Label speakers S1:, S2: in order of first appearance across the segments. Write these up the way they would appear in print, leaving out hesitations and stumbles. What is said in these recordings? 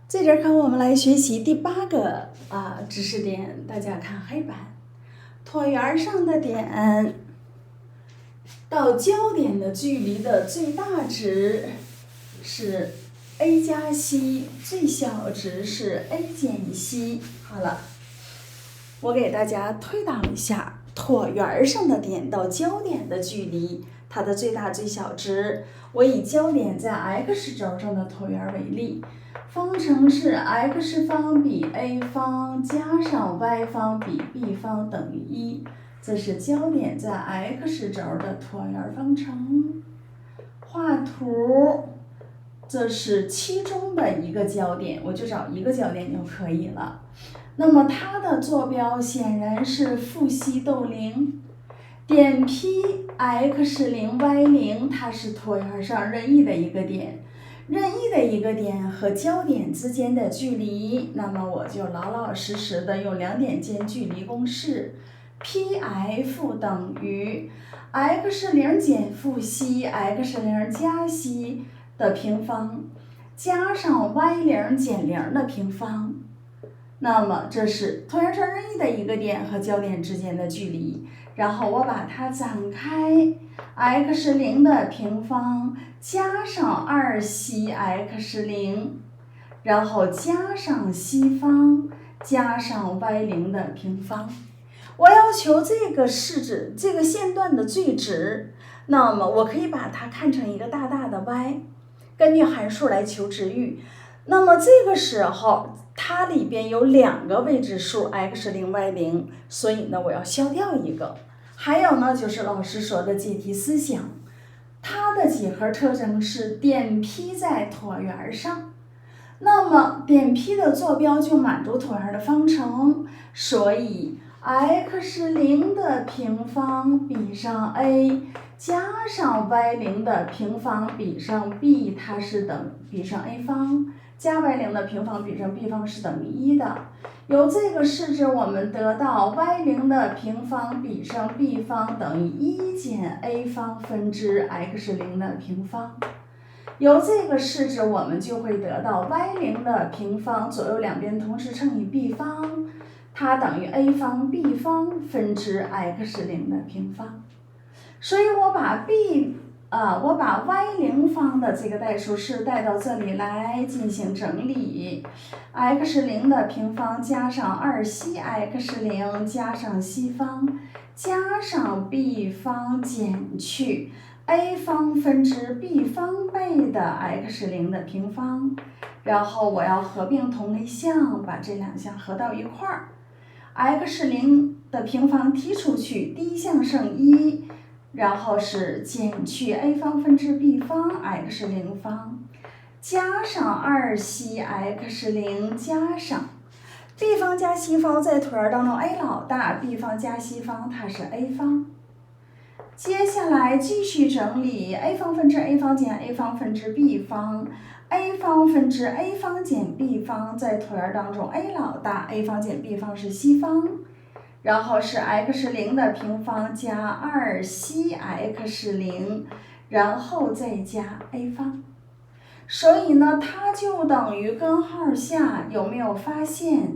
S1: 这节课我们来学习第8个知识点，大家看黑板，椭圆上的点到交点的距离的最大值是 a 加 c， 最小值是 a 减 c。好了，我给大家推导一下椭圆上的点到交点的距离，它的最大最小值。我以交点在 x 轴上的椭圆为例，方程是 x 方比 a 方加上 y 方比 b 方等于1，这是交点在 x 轴的椭圆方程。画图，这是其中的一个焦点，我就找一个焦点就可以了。那么它的坐标显然是负西逗零，点 P x0 y0，它是椭圆上任意的一个点，任意的一个点和交点之间的距离，那么我就老老实实的用两点间距离公式 ，Pf 等于 x0 减负西 x0 加西的平方加上 y0 减0的平方。那么这是椭圆上任意的一个点和交点之间的距离，然后我把它展开 ，x0 的平方加上2西 x0， 然后加上西方加上 y0 的平方。我要求这个式子，这个线段的最值，那么我可以把它看成一个大大的 y， 根据函数来求值域。那么这个时候它里边有两个未知数 x0 y0， 所以呢我要消掉一个。还有呢就是老师说的解题思想，它的几何特征是点 P 在椭圆上，那么点 P 的坐标就满足椭圆的方程，所以 x0 的平方比上 a 加上 y0 的平方比上 b， 它是比上 a 方加 y0 的平方比上 b 方是等于1的。由这个式子我们得到 y0 的平方比上 b 方等于1减 a 方分之 x0 的平方。由这个式子我们就会得到 y0 的平方左右两边同时乘以 b 方，它等于 a 方 b 方分之 x0 的平方。所以我把y0 方的这个代数式带到这里来进行整理 ，x0 的平方加上2西 x0 加上西方加上 b 方减去 a 方分之 b 方倍的 x0 的平方，然后我要合并同类项，把这两项合到一块儿。x0 的平方剔出去，第一项剩1。然后是减去 a 方分之 b 方 x0 方，加上2西 x0 加上 b 方加西方，在椭圆当中 a 老大 ，b 方加西方它是 a 方。接下来继续整理 a 方分之 a 方减 a 方分之 b 方 ，a 方分之 a 方减 b 方，在椭圆当中 a 老大 ，a 方减 b 方是西方。然后是 x0 的平方加2西 x0， 然后再加 a 方。所以呢，它就等于根号下，有没有发现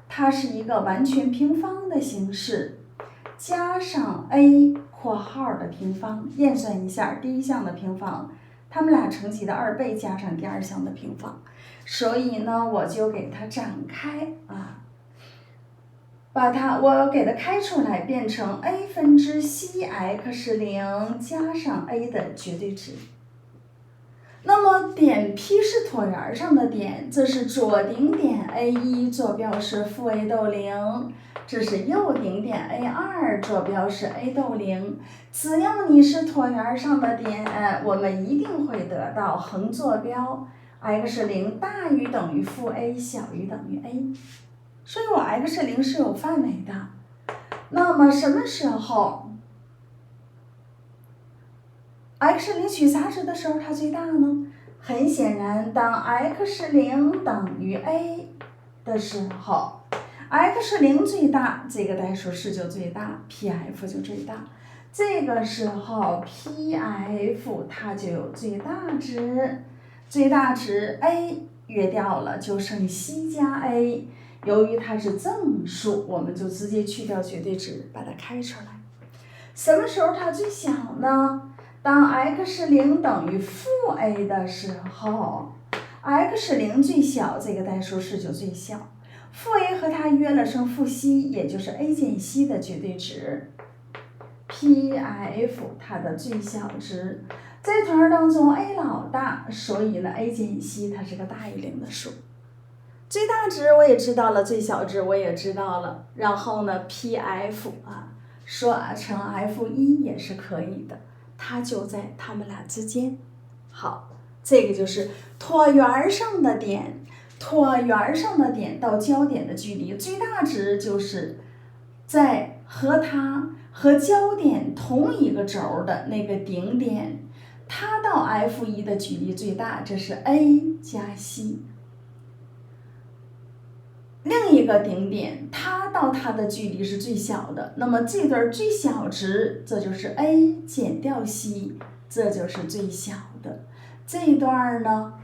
S1: 它是一个完全平方的形式，加上 a 括号的平方，验算一下第一项的平方，它们俩乘积的2倍加上第二项的平方。所以呢，我就给它展开我给它开出来，变成 a 分之西 x0 加上 a 的绝对值。那么点 P 是椭圆上的点，这是左顶点 A1， 坐标是负 a 逗0，这是右顶点 A2， 坐标是 a 逗0。只要你是椭圆上的点，我们一定会得到横坐标 x0 大于等于负 a 小于等于 a。所以我 x0 是有范围的。那么什么时候 x0 取啥值的时候它最大呢？很显然，当 x0 等于 a 的时候 ，x0 最大，这个代数式就最大 ，Pf 就最大。这个时候 Pf 它就有最大值，最大值 a 约掉了，就剩 c 加 a。由于它是正数，我们就直接去掉绝对值，把它开出来。什么时候它最小呢？当 x0等于负 a 的时候 ，x0最小，这个代数式就最小。负 a 和它约了剩负 c， 也就是 a 减 c 的绝对值 ，pf 它的最小值。这团当中 a 老大，所以呢 a 减 c 它是个大于0的数。最大值我也知道了，最小值我也知道了，然后呢 pf 说成 f1也是可以的，它就在它们俩之间。好，这个就是椭圆上的点，椭圆上的点到焦点的距离，最大值就是在和焦点同一个轴的那个顶点，它到 f1的距离最大，这是 a 加 c。另一个顶点，它到它的距离是最小的，那么这对最小值，这就是 a 减掉 c， 这就是最小的。这一段呢，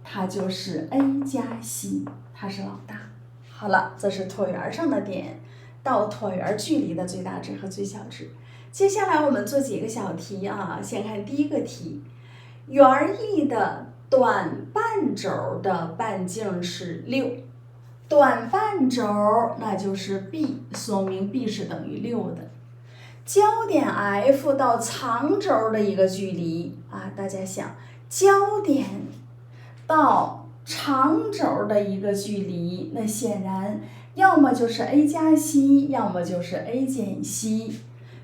S1: 它就是 a 加 c， 它是老大。好了，这是椭圆上的点到椭圆距离的最大值和最小值。接下来我们做几个小题啊，先看第一个题，圆 E 的短半轴的半径是6。短半轴那就是 b， 说明 b 是等于6的。焦点 F 到长轴的一个距离大家想，焦点到长轴的一个距离，那显然要么就是 a 加 c， 要么就是 a 减 c，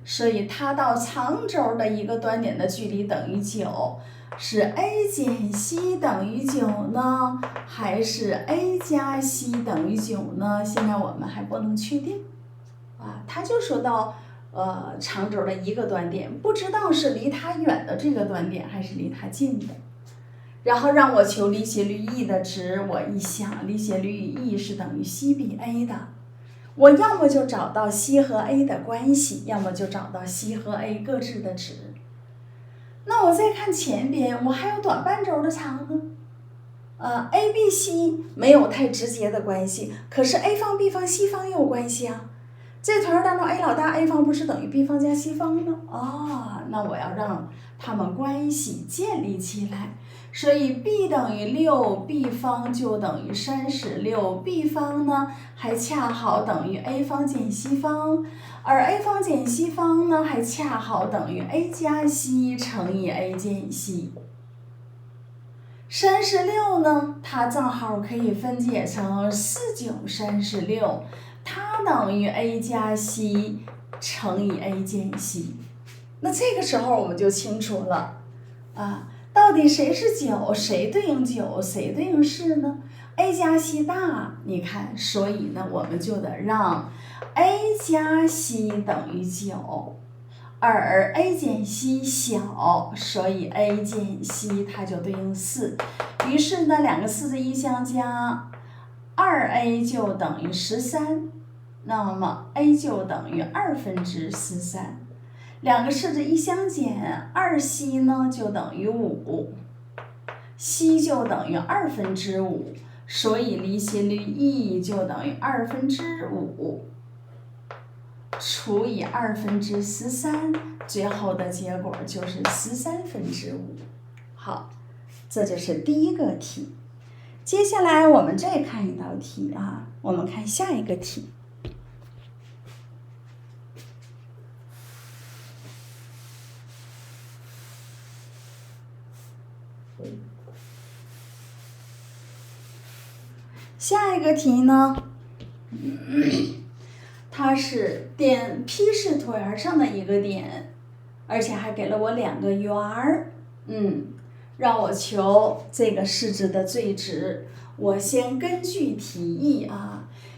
S1: 所以它到长轴的一个端点的距离等于9。是 a 减 c 等于9呢，还是 a 加 c 等于9呢？现在我们还不能确定它就说到长轴的一个端点，不知道是离它远的这个端点还是离它近的。然后让我求离斜率 E 的值，我一想，离斜率 E 是等于 c 比 a 的，我要么就找到 c 和 a 的关系，要么就找到 c 和 a 各自的值。那我再看前边，我还有短半轴的长呢。a b c 没有太直接的关系，可是 a 方 b 方 c 方也有关系啊。这团当中 a 老大 a 方不是等于 b 方加 c 方吗？那我要让它们关系建立起来。所以 b 等于6 b 方就等于36 b 方呢还恰好等于 a 方减 c 方，而 a 方减 c 方呢还恰好等于 a 加 c 乘以 a 减 c。36呢，它正好可以分解成4936，它等于 a 加 c 乘以 a 减 c。那这个时候我们就清楚了到底谁是9，谁对应9，谁对应4呢？ a 加 c 大，你看，所以呢，我们就得让 a 加 c 等于9，而 a 减 c 小，所以 a 减 c 它就对应4。于是呢，两个4字一相加，2a 就等于13，那么 a 就等于13/2。两个式子一相减，2c 呢就等于5，c 就等于5/2，所以离斜率 E 就等于5/2除以13/2，最后的结果就是13/5。好，这就是第一个题。接下来我们再看一道题我们看下一个题。下一个题呢，它是点 P 是椭圆上的一个点，而且还给了我2个圆儿，让我求这个式子的最值。我先根据题意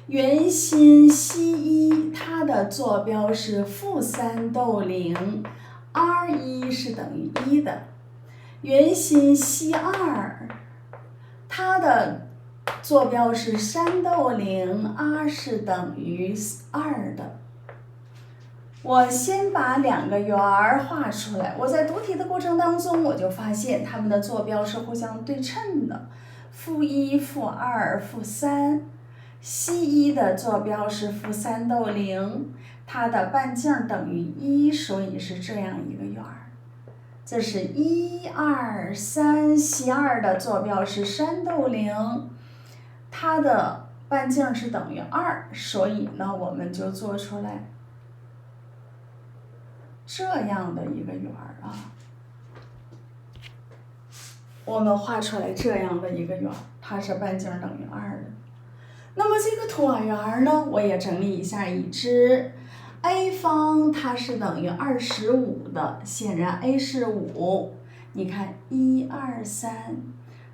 S1: 圆心C1它的坐标是-3逗0 ，r1 是等于1的。圆心C2它的坐标是3逗0 ，r 是等于2的。我先把2个圆儿画出来。我在读题的过程当中，我就发现它们的坐标是互相对称的。-1、-2、-3，西1的坐标是-3逗0，它的半径等于1，所以是这样一个圆儿。这是1、2、3，西2的坐标是3逗0，它的半径是等于2，所以呢，我们就做出来这样的一个圆儿啊。我们画出来这样的一个圆儿，它是半径等于2的。那么这个椭圆呢，我也整理一下已知。a 方它是等于25的，显然 a 是5。你看1、2、3，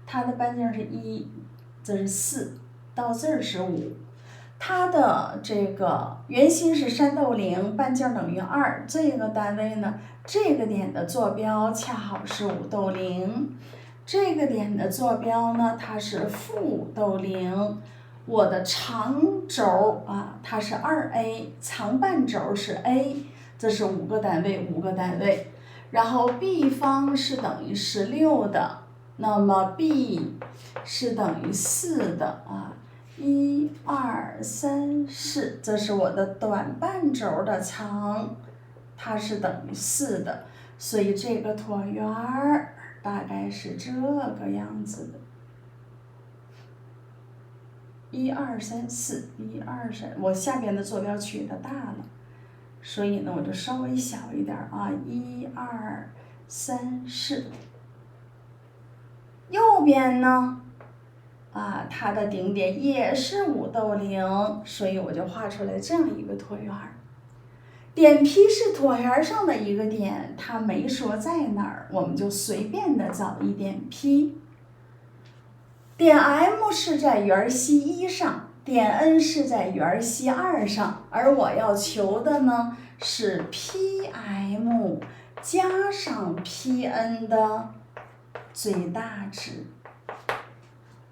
S1: 它的半径是1，这是4，到这儿是5。它的这个圆心是3逗0，半径等于2。这个单位呢，这个点的坐标恰好是5逗0，这个点的坐标呢，它是-5逗0。我的长轴啊，它是2a， 长半轴是 a， 这是5个单位，5个单位。然后 b 方是等于16的，那么 b 是等于4的啊，1、2、3、4，这是我的短半轴的长，它是等于4的，所以这个椭圆儿大概是这个样子的。1、2、3、4，1、2、3，我下边的坐标取的大了，所以呢我就稍微小一点啊，1、2、3、4。右边呢，啊，它的顶点也是5逗0，所以我就画出来这样一个椭圆。点 P 是椭圆上的一个点，它没说在哪儿，我们就随便的找一点 P。点 M 是在圆西1上，点 N 是在圆西2上，而我要求的呢是 PM 加上 PN 的最大值。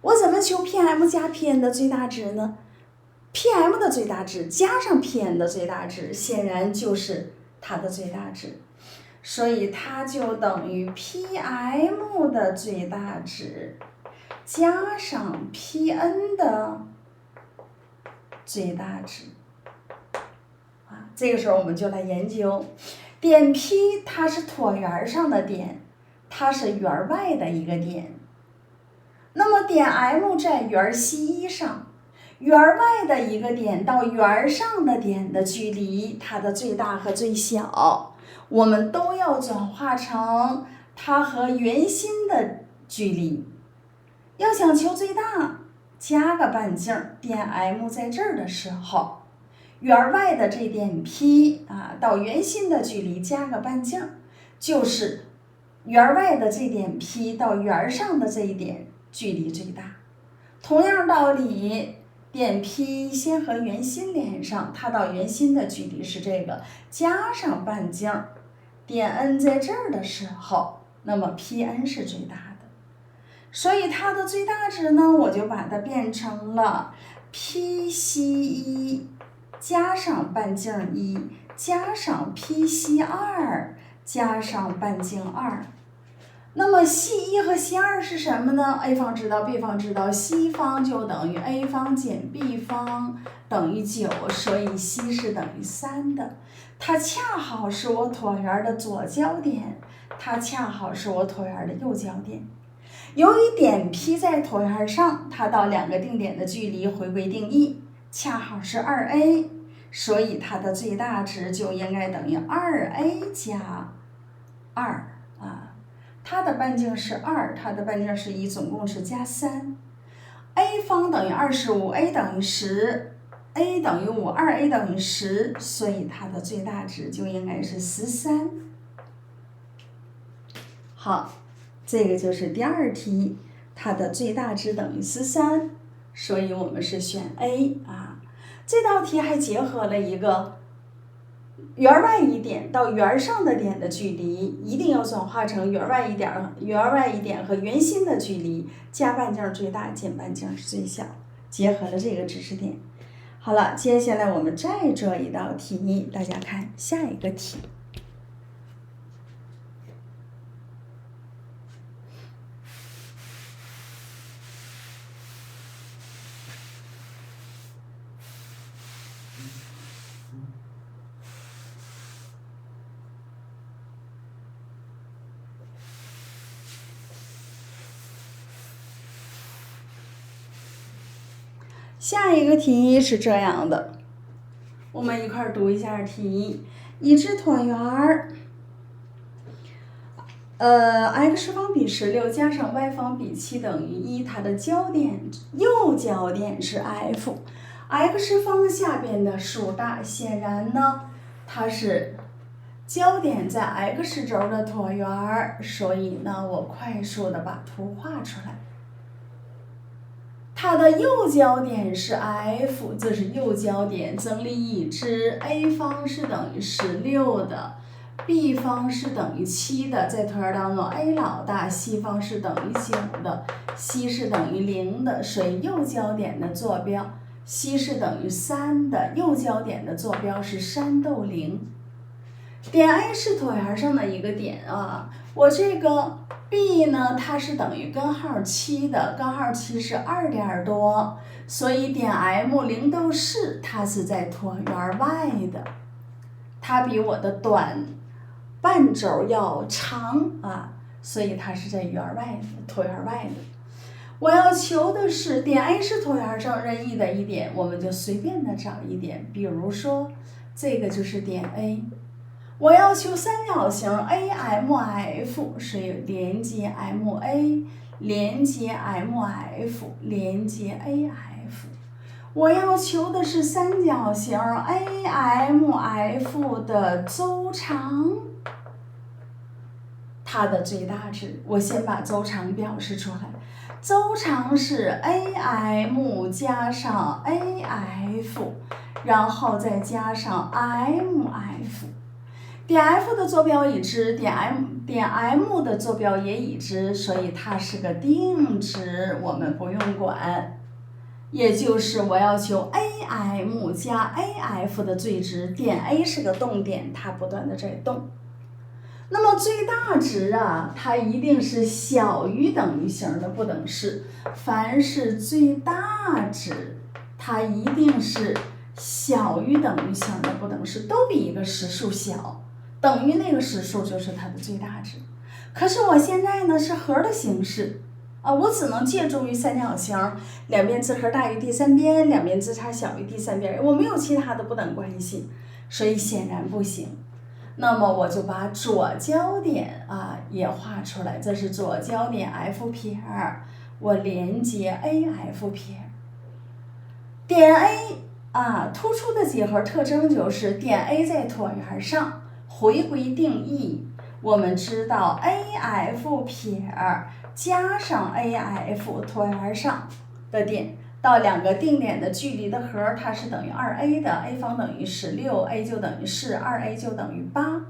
S1: 我怎么求 PM 加 PN 的最大值呢？ PM 的最大值加上 PN 的最大值，显然就是它的最大值，所以它就等于 PM 的最大值加上 PN 的最大值。这个时候我们就来研究点 P， 它是椭圆上的点，它是圆外的一个点。那么点 M 在圆西1上，圆外的一个点到圆上的点的距离，它的最大和最小，我们都要转化成它和圆心的距离。要想求最大，加个半径，点 M 在这儿的时候，圆外的这点 P 啊到圆心的距离加个半径，就是圆外的这点 P 到圆上的这一点距离最大。同样道理，点 P 先和圆心连上，它到圆心的距离是这个，加上半径，点 N 在这儿的时候，那么 PN 是最大的。所以它的最大值呢，我就把它变成了 P 西1加上半径1加上 P 西2加上半径2。那么西1和西2是什么呢？ A 方知道 B 方知道，西方就等于 A 方减 B 方等于9，所以西是等于3的。它恰好是我椭圆的左交点，它恰好是我椭圆的右交点。由于点 P 在椭圆上，它到两个定点的距离回归定义恰好是2a， 所以它的最大值就应该等于2a 加2啊。它的半径是2，它的半径是1，总共是加3。a 方等于25，a 等于10，a 等于5，2a 等于10，所以它的最大值就应该是13。好，这个就是第二题，它的最大值等于13，所以我们是选 A 啊。这道题还结合了一个圆外一点到圆上的点的距离，一定要转化成圆外一点和圆心的距离，加半径最大，减半径是最小，结合了这个知识点。好了，接下来我们再做一道题，大家看下一个题。下一个题是这样的，我们一块儿读一下题。一只椭圆儿，x 方比16加上 y 方比7等于1，它的右交点是 F，x 方下边的数大，显然呢，它是焦点在 x 轴的椭圆儿，所以呢，我快速的把图画出来。它的右交点是 F， 这是右交点，整理已知 a 方是等于16的。b 方是等于7的，在椭圆当中 a 老大 ，c 方是等于9的 ，c 是等于0的，所以右交点的坐标 c 是等于3的，右交点的坐标是3逗0。点 A 是椭圆上的一个点啊，我这个 B 呢，它是等于根号7的，根号7是2点多，所以点 M 0逗4，它是在椭圆外的，它比我的短半轴要长啊，所以它是在圆外的，椭圆外的。我要求的是点 A 是椭圆上任意的一点，我们就随便的找一点，比如说这个就是点 A。我要求三角形 AMF 是连接 MA， 连接 MF， 连接 AF。我要求的是三角形 AMF 的周长，它的最大值。我先把周长表示出来，周长是 AM 加上 AF， 然后再加上 MF。点 F 的坐标已知，点 M 的坐标也已知，所以它是个定值，我们不用管。也就是我要求 AM 加 AF 的最值，点 A 是个动点，它不断的在动。那么最大值啊，它一定是小于等于形的不等式。凡是最大值，它一定是小于等于形的不等式，都比一个实数小。等于那个实数就是它的最大值。可是我现在呢是和的形式啊，我只能借助于三角形，两边之和大于第三边，两边之差小于第三边，我没有其他的不等关系，所以显然不行。那么我就把左交点啊也画出来，这是左交点 F 撇，我连接 AF 撇。点 A 啊，突出的几何特征就是点 A 在椭圆上。回归定义，我们知道 AF 撇加上 AF 椭圆上的点到两个定点的距离的和，它是等于 2a 的 ，a 方等于16，a 就等于4， 2a 就等于8。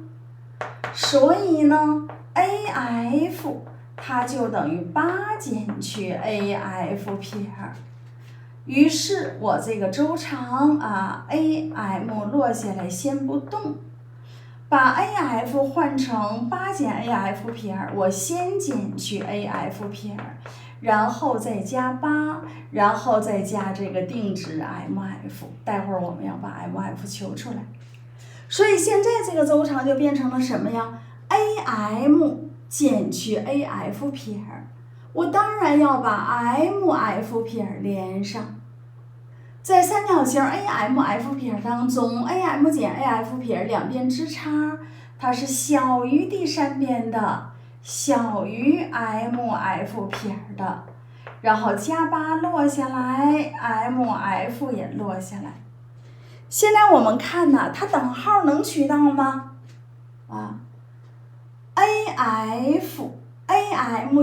S1: 所以呢 ，AF 它就等于8减去 AF 撇。于是我这个周长啊 AM 落下来先不动。把 AF 换成8减 AF 撇，我先减去 AF 撇，然后再加8，然后再加这个定值 MF。待会儿我们要把 MF 求出来。所以现在这个周长就变成了什么呀 ？AM 减去 AF 撇，我当然要把 MF 撇连上。在三角形 AMF 撇当中 ，AM 减 AF 撇两边之差，它是小于第三边的，小于 MF 撇的，然后加8落下来 ，MF 也落下来。现在我们看呐，它等号能取到吗？啊 ，AM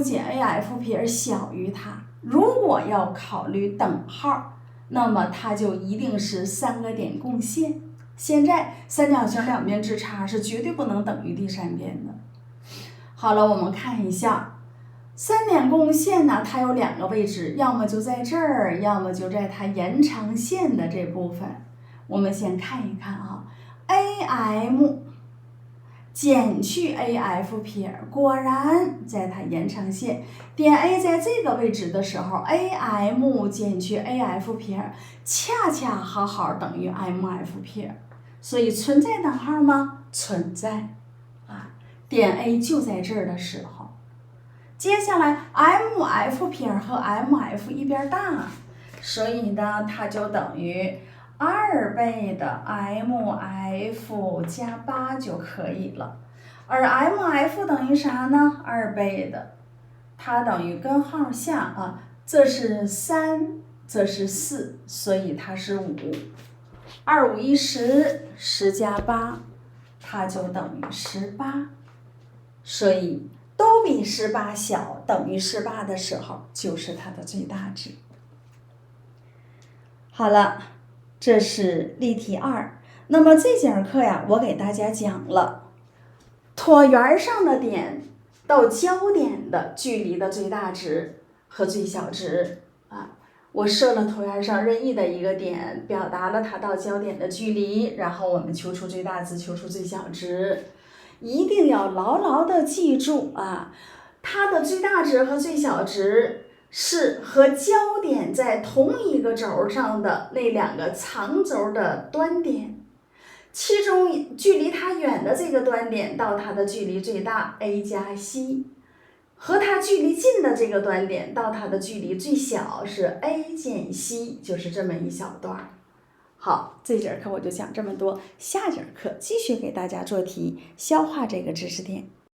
S1: 减 AF 撇小于它，如果要考虑等号。那么它就一定是三个点共线。现在三角形两边之差是绝对不能等于第三边的。好了，我们看一下三点共线呢，它有两个位置，要么就在这儿，要么就在它延长线的这部分。我们先看一看啊 ，AM 减去 AF 撇，果然在它延长线点 A 在这个位置的时候 ，AM 减去 AF 撇恰恰好好等于 MF 撇，所以存在等号吗？存在啊，点 A 就在这儿的时候。接下来 MF 撇和 MF 一边大，所以呢，它就等于2倍的 mf 加8就可以了。而 mf 等于啥呢？2倍的，它等于根号下啊，这是3，这是4，所以它是5。2、5、1、10，10加8，它就等于18。所以都比18小，等于18的时候，就是它的最大值。好了，这是例题2。那么这节课呀，我给大家讲了椭圆上的点到交点的距离的最大值和最小值啊。我设了椭圆上任意的一个点，表达了它到交点的距离，然后我们求出最大值，求出最小值。一定要牢牢的记住啊，它的最大值和最小值是和交点在同一个轴上的那2个长轴的端点，其中距离它远的这个端点到它的距离最大 a 加 c， 和它距离近的这个端点到它的距离最小是 a 减 c， 就是这么一小段。好，这节课我就讲这么多，下节课继续给大家做题，消化这个知识点。